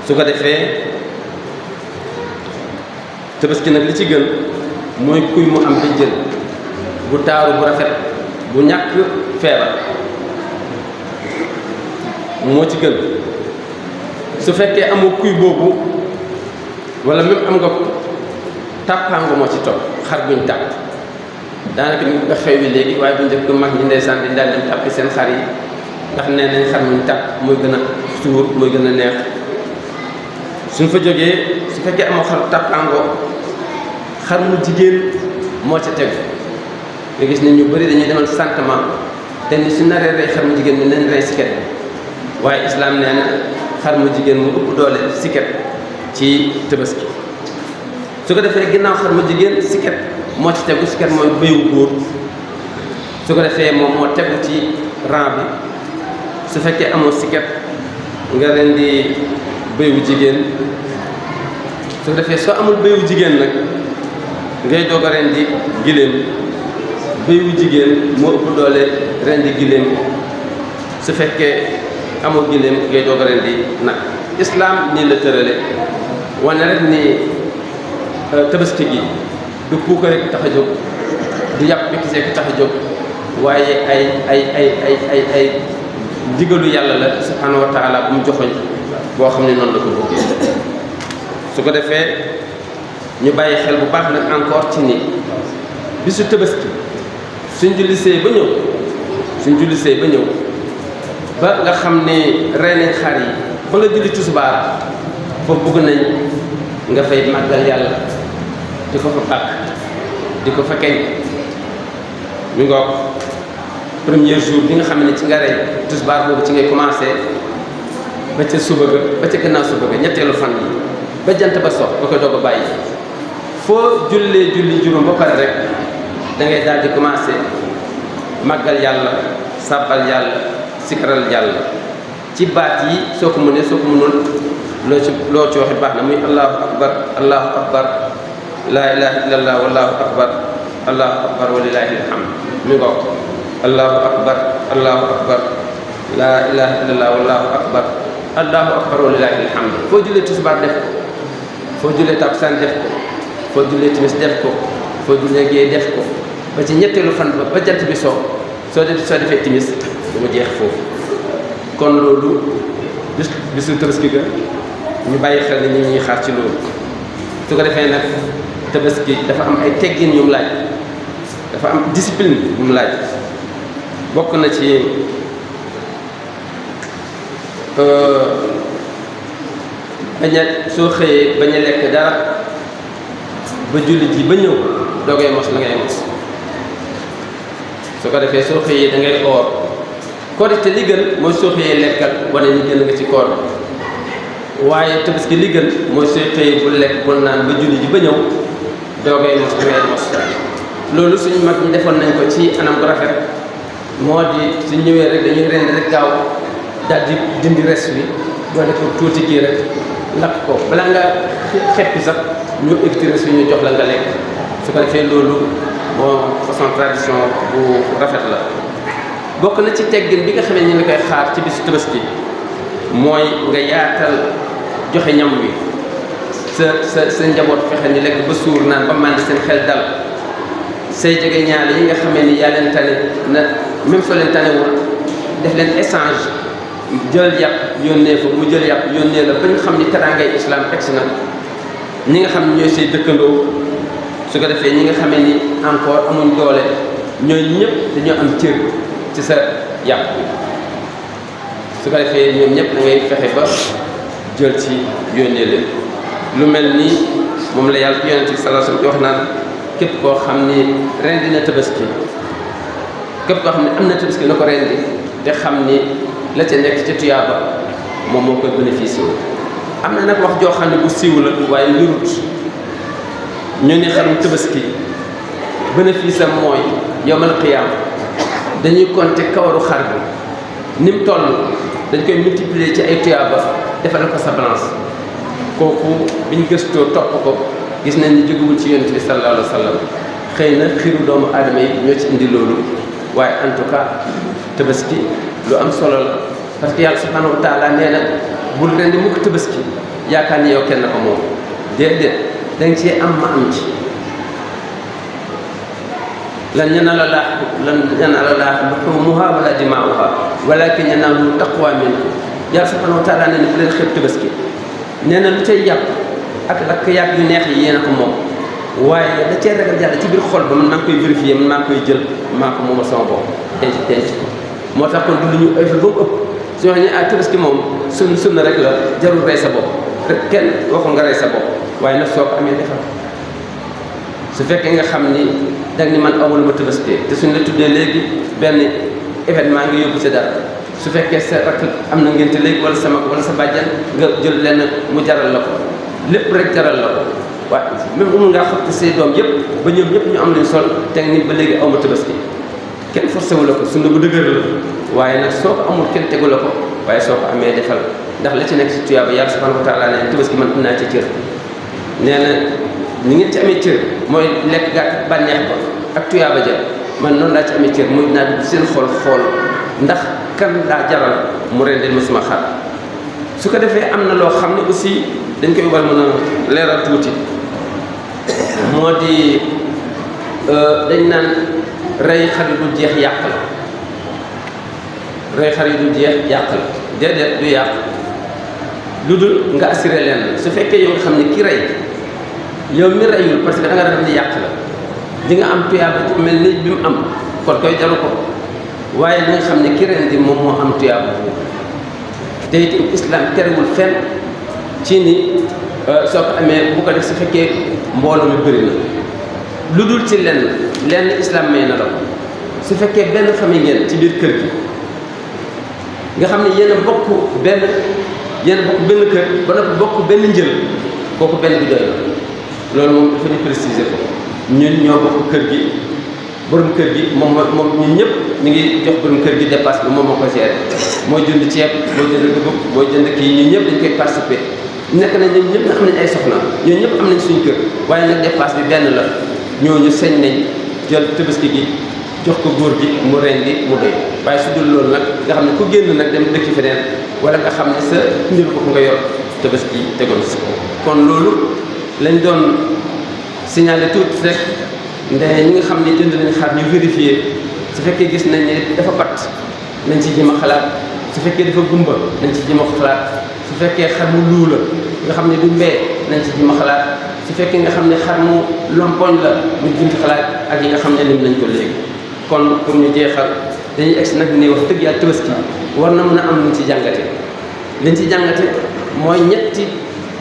su ko defee tabaski nag li ci gën mooy kuy mu am béjjën bu taaru bu rafet bu ñàkk feebar moo ci gën. su fekkee amoo kuy boobu wala même am nga ko tàppaango moo ci topp xar buñ tàpp daanaka ñu nga xew wi léegi waaye bu njëkk mag ñi ndeysaan di daal dem tàppi seen xar yi ndax nee nañ xar muñ tàpp mooy gën a suur mooy gën a neex. suñ fa jógee su fekkee amoo xar tàppaango xar mu jigéen moo ca tegu nga gis ne ñu bëri dañuy demal sentiment te ni su naree rey xar mu jigéen bi nañ rey siket bi waaye islam nee na xar mu jigéen mu ëpp doole siket ci tabaski. su ko defee ginnaaw xar mu jigéen siket moo ci tegu siket mooy béyu góor su ko defee moom moo tegu ci rang bi. su fekkee amoo siket nga rendi béyu jigéen su ko defee soo amul béyu jigéen nag ngay doog a rendi giléem béyu jigéen moo ëpp doole rendi giléem su fekkee amoo giléem ngay doog a rendi nag. islam nii la tërale wane rek ni tabaski gi du puuka rek tax a jóg du yàpp bi kisee ko tax a jóg waaye ay ndigalu yàlla la subhanahu wa taala bu mu joxoñ boo xam ne noonu la ko bëggee. su ko defee ñu bàyyi xel bu baax nag encore ci ni bisu tabaski suñ jullisee ba ñëw ba nga xam ne rey nañ xar yi ba nga julli tisbaar foofu bëgg nañ nga fay màggal yàlla di ko fa bàkk di ko fa keñ mi ngoog premier jour bi nga xam ne ci nga rey tisbaar boobu ci ngay commencé ba ca suba ga ba ca gannaaw suba ga ñetteelu fan yi ba jant ba sox ba koy doog a bàyyi foo jullee julli juróom ba pare rek da ngay daal di commencé màggal yàlla sàbbal yàlla sikaral yàlla ci baat yi soo ko mënee soo ko mënul loo ci waxee baax na muy allahu akbar laa ilaha illallah wallahu akbar wa lillahi alhamd mi ngoog allahu akbar laa ilaha illallah wallahu akbar wa lillahi alhamd. foo jullee tisbaar def ko foo jullee takkusaan def ko foo jullee timis def ko foo jullee gee def ko ba ci ñetteelu fan ba jant bi soo defee timis dama jeex foofu. kon loolu bisu tabaski ga ñu bàyyi xel ne ñu ñuy xaar ci loolu. su ko defee nag tabaski dafa am ay teggin yu mu laaj, dafa am discipline yu mu laaj. bokk na ci bañ a soo xëyee bañ a lekk dara ba julli ji ba ñëw doogay mos la ngay mos. su ko defee soo xëyee da ngay oor. korite li gën mooy soo xëyee lekkal wane ni gën nga ci koor waaye tabaski li gën mooy soo xëyee bul lekk bul naan ba julli ji ba ñëw doogay mos ngay mos. loolu suñu mag ñi defoon nañ ko ci anam bu rafet, moo di suñ ñëwee rek dañuy rend rek gaaw daal di dindi res bi doole ko tuuti kii rek lakk ko balaa nga xeppi sax ñu ëkkati res bi ñu jox la nga lekk. su ko defee loolu moo façon tradition bu rafet la. bokk na ci teggin bi nga xam ne ñu ngi koy xaar ci bisu tabaski mooy nga yaatal joxe ñam wi sa njaboot fexe ni lekk ba suur naan ba màndi seen xel dal. say jege ñaale yi nga xamee ni yaa leen tane na même soo leen tanewul def leen échange jël yàpp yónnee fa mu jël yàpp yónnee la ba ñu xam ni teraangay islam egsi na. ñi nga xam ne ñooy say dëkkandoo su ko defee ñi nga xamee ni encore amuñ doole ñooñu ñëpp dañoo am cër ci sa yàpp su ko defee ñoom ñëpp da ngay fexe ba jël ci yónnee leen. lu mel ni moom la yàlla yonent bi sallallahu alayhi wasallam di wax naan képp koo xam ni rendi na tabaski képp koo xam ne am na tabaski na ko rendi te xam ni la ca nekk ca tuyaaba moom moo koy bénéfice. am na nag wax joo xam ne bu siiw la waaye njurut ñu ne xarum tabaski bénéfice am mooy yawmal qiyaam dañuy compter kawaru xar bi ni mu toll dañ koy multiplier ci ay tuyaaba defal ko sa balance. kooku biñ gëstoo topp ko gis nañ ni jógewul ci yonent bi sallallahu alayhi wa sallam. xëy na xiru doomu aadama yi ñoo ci indi loolu waaye en tout cas tabaski lu am solo la parce que yàlla subhanahu wa taala nee na bul rendi mukk tabaski yaakaar ni yow kenn ko moom déedéet danga cee am ma am ci. lan yanaala llaaha luhuumuhaa wa laa dimaa'uhaa walaakin yanaaluhu taqwa minkum. Yàlla subhaanahu wa taala nee na bu leen xeeb tabaski nee na lu cay yàpp ak lakk yàpp yu neex yi yéen a ko moom waaye da cee ragal yàlla ci biir xol ba man maa ngi koy vérifier man maa ngi koy jël maa ko moomal sama bopp denc ko moo tax kon du lu ñu ëffal ba mu ëpp su waxee ne tabaski moom sunna rek la jarul rey sa bopp rek kenn waxul nga rey sa bopp waaye nag soo ko amee defal su fekkee nga xam ni danga ni man amul ma tabaski te suñ la tuddee léegi benn événement nga yóbbu sa dara su fekkee sa rakk am na ngénte léegi wala sa mag wala sa bàjjan nga jël lenn mu jaral la ko lépp rek jaral la ko waaye même amul ngaa xotti say doom yëpp ba ñoom ñëpp ñu am luñ sol te ni ba léegi aw ma tabaski kenn forcé wu la ko sunna bu dëgër la waaye nag soo ko amul kenn tegu la ko waaye soo ko amee defal ndax la ci nekk si tuyaaba yàlla subhanahu wa taala ne tabaski man am naa ci cër nee na ni ngeen ci amee cër mooy lekk gàtt bànneex ba ak tuyaaba ja man noonu laa ci amee cër muy naa dugg seen xol xool ndax kan daa jaral mu rendil ma sama xar su ko defee am na loo xam ne aussi dañ koy war mën a leeral tuuti moo di dañ naan rey xar yi du jeex yàq la rey xar yi du jeex yàq la déedéet du yàq lu dul nga assuré leen su fekkee yow nga xam ne ki rey yow mi reyul parce que da nga def ni yàq la di nga am tuyaaba ci mel ni bi mu am kon koy jaru ko waaye li nga xam ne ki rendi moom moo am tuyaaba te itam islam terewul fenn ci ni soo ko amee bu ko def su fekkee mbooloo mi bëri na lu dul ci lenn islam may na la ko su fekkee benn famille ngeen ci biir kër gi nga xam ne yéen a bokk benn kër ba noppi bokk benn njël kooku benn bi doy la loolu moom dafa ñu préciser ko ñun ñoo bokk kër gi borom kër gi moom ñun ñëpp ñu ngi jox borom kër gi dépasse bi moom moo ko géré mooy jënd ceeb mooy jënd dugub mooy jënd kii ñun ñëpp dañ koy participer nekk nañ ñun ñëpp am nañ ay soxna ñun ñëpp am nañ suñu kër waaye nag dépasse bi benn la ñooñu sañ nañ jël tabaski gi jox ko góor gi mu rendi mu doy waaye su dul loolu nag nga xam ne ku génn nag dem dëkk feneen wala nga xam ne sa njël ko nga yor tabaski tegoon si kon loolu lañ doon signaler tuuti rek nde ñi nga xam ne jënd nañ xar ñu vérifier su fekkee gis nañ ne dafa pat nañ ci jëm a xalaat su fekkee dafa gumba nañ ci jëm a xalaat su fekkee xar mu luu la nga xam ne du mbee nañ ci jëm a xalaat su fekkee nga xam ne xar mu lompoñ la ñu jëm ci xalaat ak yi nga xam ne lim nañ ko léegi kon pour ñu jeexal dañuy egsi nag ni wax dëgg yàlla tabaski war na mën a am luñ ci jàngate liñ ci jàngate mooy ñetti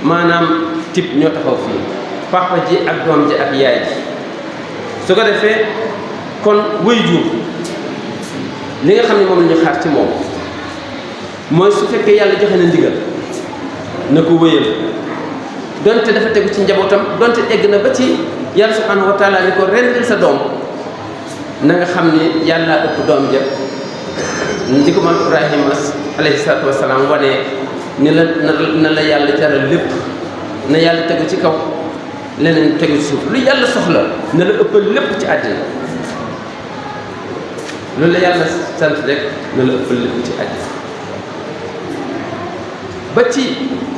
maanaam type ñoo taxaw fii papa ji ak doom ji ak yaay ji su ko defee kon waajur li nga xam ne moom la ñu xaar ci moom mooy su fekkee yàlla joxe na ndigal na ko wéyal donte dafa tegu ci njabootam donte egg na ba ci yàlla subhanahu wa taala ni ko rendil sa doom na nga xam ni yàlla ëpp doom ja ndi ko maam Ibrahima alayhi salaatu wasalaam wane ni la na la yàlla jaral lépp na yàlla tegu ci kaw leneen tegu ci suuf lu yàlla soxla na la ëppal lépp ci àddina loolu la yàlla sant rek na la ëppal lépp ci àddina ba ci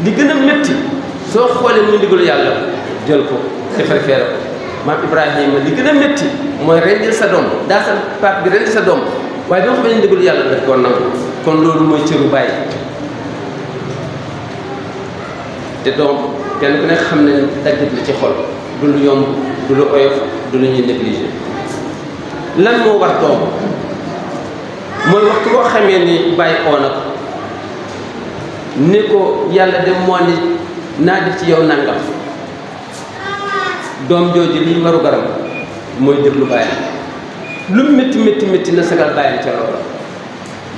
li gën a métti soo xoolee muy ndigalu yàlla jël ko te préféré ko maam Ibrahima li gën a métti mooy rendil sa doom daa sa paat bi rendi sa doom waaye bi nga xam ne ndigalu yàlla daf koo nangu kon loolu mooy cëru bàyyi te doom kenn ku nekk xam ne daggit la ci xol du lu yomb du lu oyof du lu ñuy négligé lan moo war doom mooy waxtu boo xamee ni bàyyi oo na ko ni ko yàlla dem moo ni naa def ci yow nangam doom jooju liy waru garam mooy déglu bàyyam lu métti métti métti na sagal bàyyam ca loolu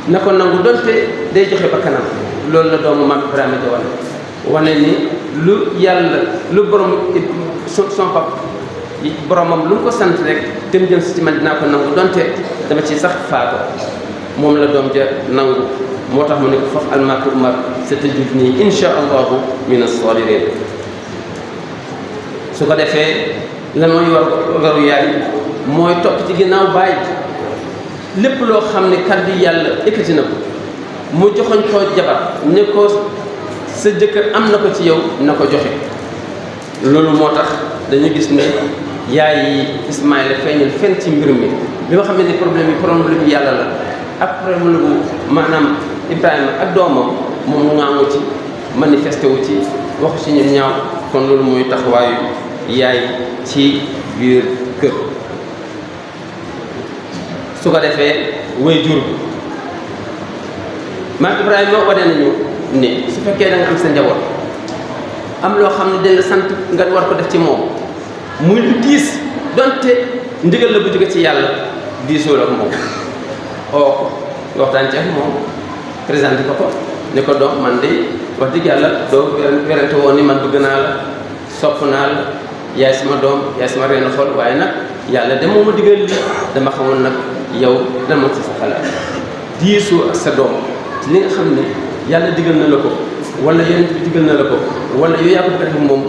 na ko nangu donte day joxe ba kanam loolu la doomu maam Ibrahima ja wane ni lu yàlla lu borom son pap boromam lu mu ko sant rek te mu jëm si ci man dinaa ko nangu donte dama ci sax faatu moom la doom ja nangu moo tax mu ne ko faf almatu umar satajiduni insha allahu min as-sabirin su ko defee lan mooy waru yaay mooy topp ci ginnaaw bàyyi lépp loo xam ne kàddu yàlla ekkati na ko mu joxoñ koo jabar ne ko sa jëkkër am na ko ci yow na ko joxe. loolu moo tax dañu gis ne yaay yi Ismaïla feeñal fenn ci mbir mi bi nga xam ne problème yi yàlla la ak problème lu maanaam Ibrahima ak doomam moom mu ŋaaŋu ci manifesté wu ci waxu ci ñun ñaaw. kon loolu mooy taxawaayu yaay ci biir kër. su ko defee way jur maam Ibrahima wane nañu ne su fekkee da nga am sa njaboot am loo xam ne dañ la sant nga war ko def ci moom muy lu diis donte ndigal la bu jóge ci yàlla diisoo ak moom oo nga waxtaan ci ak moom présenté ko ne ko doom man de wax dëgg yàlla doo werante woon ni man bëgg naa la sopp naa la yaay sama doom yaay sama reenu xol waaye nag yàlla de moo ma digal li dama xamoon nag yow lan moo ci sa xalaat diisoo ak sa doom ci li nga xam ne yàlla digal na la ko wala yonent bi digal na la ko wala yow yaa ko def moom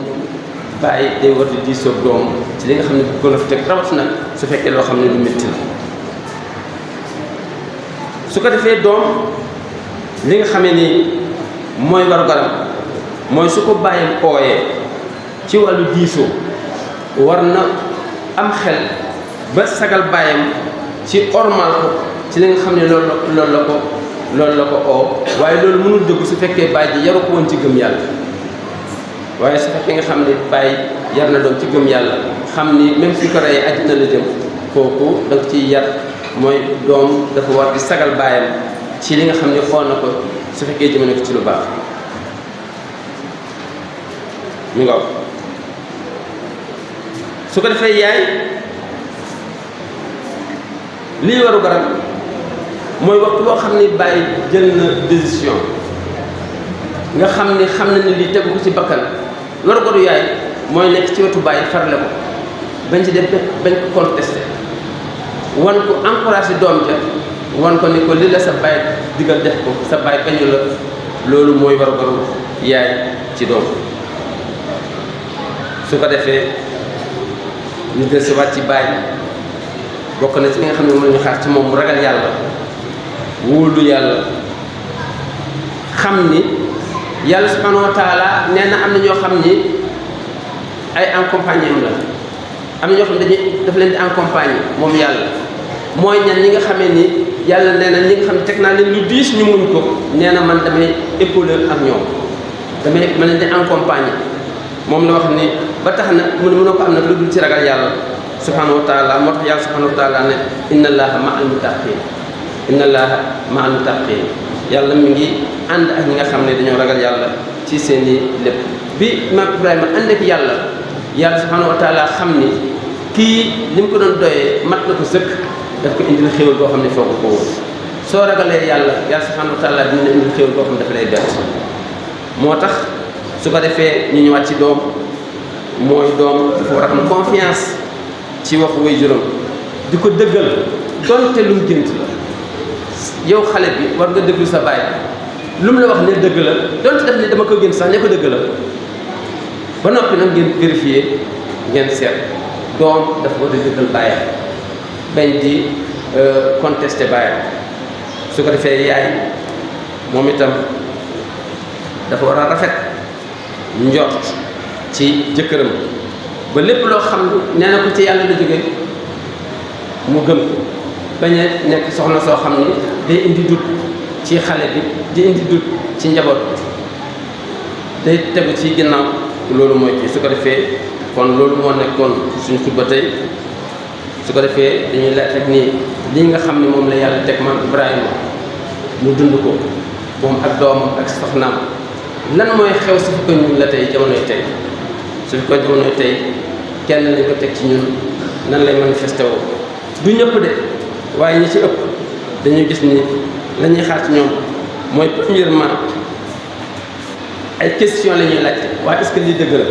bàyyi day war di diisoo doom ci li nga xam ne bu ko la fi teg rawatina su fekkee loo xam ne lu métti la. su ko defee doom li nga xamee ni mooy warugaram mooy su ko bàyyam ooyee ci wàllu diisoo war na am xel ba sagal bàyyam ci ormal ko ci li nga xam ne loolu la ko oo waaye loolu mënul dëgg su fekkee baay ji yaru ko woon ci gëm yàlla. waaye su fekkee nga xam ne baay yar na doom ci gëm yàlla xam ni même suñ ko reyee àddina la jëm kooku da nga ciy yar mooy doom dafa war di sagal baayam ci li nga xam ne xool na ko su fekkee jëmale ko ci lu baax mi nga su ko defee yaay lii waru garab mooy waxtu boo xam ne bàyyi jël na décision nga xam na ne lii tegu ko ci bakkan waru garu yaay mooy nekk ci wetu bàyyi farle ko bañ ci dem bañ ko contesté wan ko encouragé doom ja wan ko ni ko li la sa bàyyi digal def ko sa bàyyi bañu la loolu mooy waru garu yaay ci doom. su ko defee ñu del si waat ci bàyyi bokk na ci li nga xam ne moom ñu xaar ci moom mu ragal yàlla wóolu yàlla xam ni yàlla subhanahu wa taala nee na am na ñoo xam ni ay accompagnement la am na ñoo xam ne daf leen di accompagner moom yàlla mooy ñan ñi nga xamee ni yàlla nee na ñi nga xam ne teg naa leen lu diis ñu muñ ko nee na man damay épauler ak ñoom ma leen di accompagner moom la wax ni ba tax na mënoo ko am nag lu dul ci ragal yàlla subhanahu wa taala moo tax yàlla subhanahu wa taala ne inna allaha ma al muttaqin inna allaha ma al muttaqin yàlla mi ngi ànd ak ñi nga xam ne dañoo ragal yàlla ci seeni lépp. bi maam Ibrahima ànd ak yàlla subhanahu wa taala xam ni kii li mu ko doon doyee mat na ko sëkk daf ko indil xéwal boo xam ne foo ko woon soo ragalee yàlla subhanahu wa taala dina indil xéwal boo xam ne dafa lay bett. moo tax su ko defee ñu ñëwaat ci doom mooy doom dafa war a am confiance ci waxu waajuram di ko dëggal donte lu mu gént la. yow xale bi war nga déglu sa baay lu mu la wax ne dëgg la donte def ne dama ko gént sax ne ko dëgg la ba noppi nag ngeen vérifier ngeen seet doom dafa war a dëggal baayam bañ di contester baayam. su ko defee yaay moom itam dafa war a rafet njort ci jëkkëram ba lépp loo xam nee na ko ci yàlla la jóge mu gëm ko bañ a nekk soxna soo xam ni day indi dut ci xale bi di indi dut ci njaboot day tegu ci ginnaaw loolu mooy kii. su ko defee kon loolu moo nekkoon suñu xutba tey su ko defee dañuy laaj rek nii lii nga xam ne moom la yàlla teg maam Ibrahima mu dund ko moom ak doomam ak soxnaam lan mooy xew su fi ko ñun la tey jamonoy tey su fi ko jamonoy tey kenn lañ ko teg ci ñun nan lay manifesté woo du ñëpp de waaye ñi ci ëpp dañuy gis ni la ñuy xaar ci ñoom mooy premièrement ay question la ñuy laajte waaye est-ce que lii dëgg la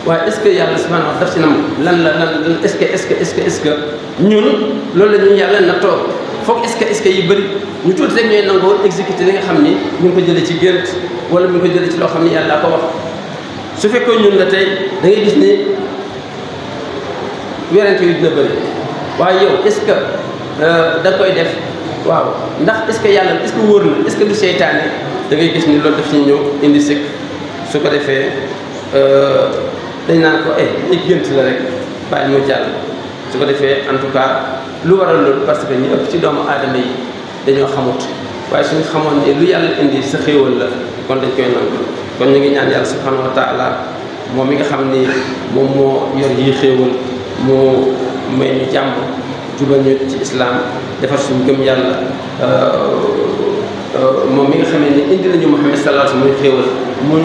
waaye est-ce que yàlla subhanahu daf ci nam lan est-ce que ñun loolu la ñu yàlla na toog foog est-ce que yi bëri ñu tuuti rek ñooy nangoo exécuter li nga xam ni ñu ngi ko jëlee ci gént wala ñu ngi ko jëlee ci loo xam ni yàlla ko wax. su fekkoon ñun la tey da ngay gis ni werante yu dina bëri waaye yow est-ce que da koy def waaw ndax est-ce que yàlla est-ce que wóor na est-ce que du seytaane da ngay gis ni loolu daf ci ñëw indi sëkk su ko defee dañ naan ko ay gént la rek bàyyi mu jàll su ko defee en tout cas lu waral loolu parce que ñu ëpp ci doomu aadama yi dañoo xamut waaye suñu xamoon ne lu yàlla indi sa xéewal la kon dañ koy nangu kon ñu ngi ñaan yàlla subhanahu wa taala moom mi nga xam ni moom moo yor yi xéewal moo may ñu jàmm jubal ñu ci islam defar suñu gëm yàlla moom mi nga xamee ni indi nañu Muhammad sallallahu alayhi wa sallam muy xéewal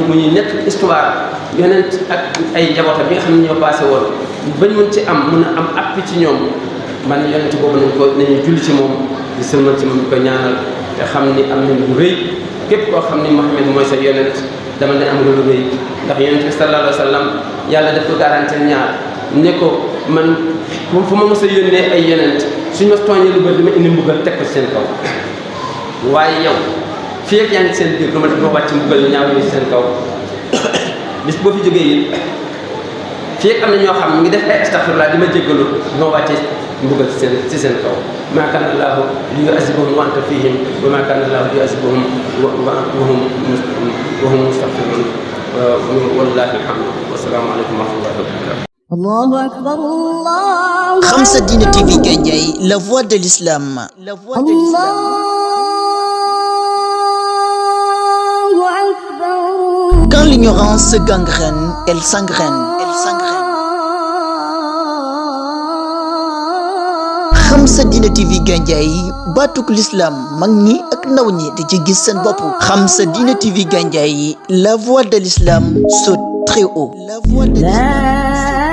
mu ñuy nekk histoire yonent ak ay njabootam bi nga xam ne ñoo passé woon bañ mën ci am mun a am appui ci ñoom man yonent boobu nañu julli ci moom di sëlmal ci moom di ko ñaanal te xam ni am nañ lu rëy képp koo xam ni Muhammad mooy sa yonent dama ne am nga lu rëy ndax yonent bi sallallahu alayhi wa sallam yàlla daf ko garantir ñaar ne ko man fu ma mës a yónnee ay yonent suñu ma tooñee lu bëri dama indi mbugal teg ko ci seen kaw waaye yow fii ak yaa ngi seen biir dama def ba wàcc mbugal yu ñaaw yi ci seen kaw bis boo fi jógee it fii ak am na ñoo xam ne ngi def ay astaghfirullah di ma jéggalu moo wàccee mbugal ci seen kaw maa kaana allaahu li yu'azzibahum wa anta fihim wa maa kaana allaahu li yu'azzibahum wa hum mustaghfiruun wallaahi alhamdu wa salaamu aleykum wa rahmatullaahi wa barakaatuh. Allahu akbar Allah. Khamsadina TV Gandiaye, la voix de l'islam. La voix de l'islam. Allahu akbar. Quand l'ignorance se gangrène, elle s'engraine. Elle s'engraine. Khamsadina TV Gandiaye, baatuk l'islam mag ñi ak ndaw ñi di ci gis seen bopp. Khamsadina TV Gandiaye, la voix de l'islam saute très haut. La voix de l'islam.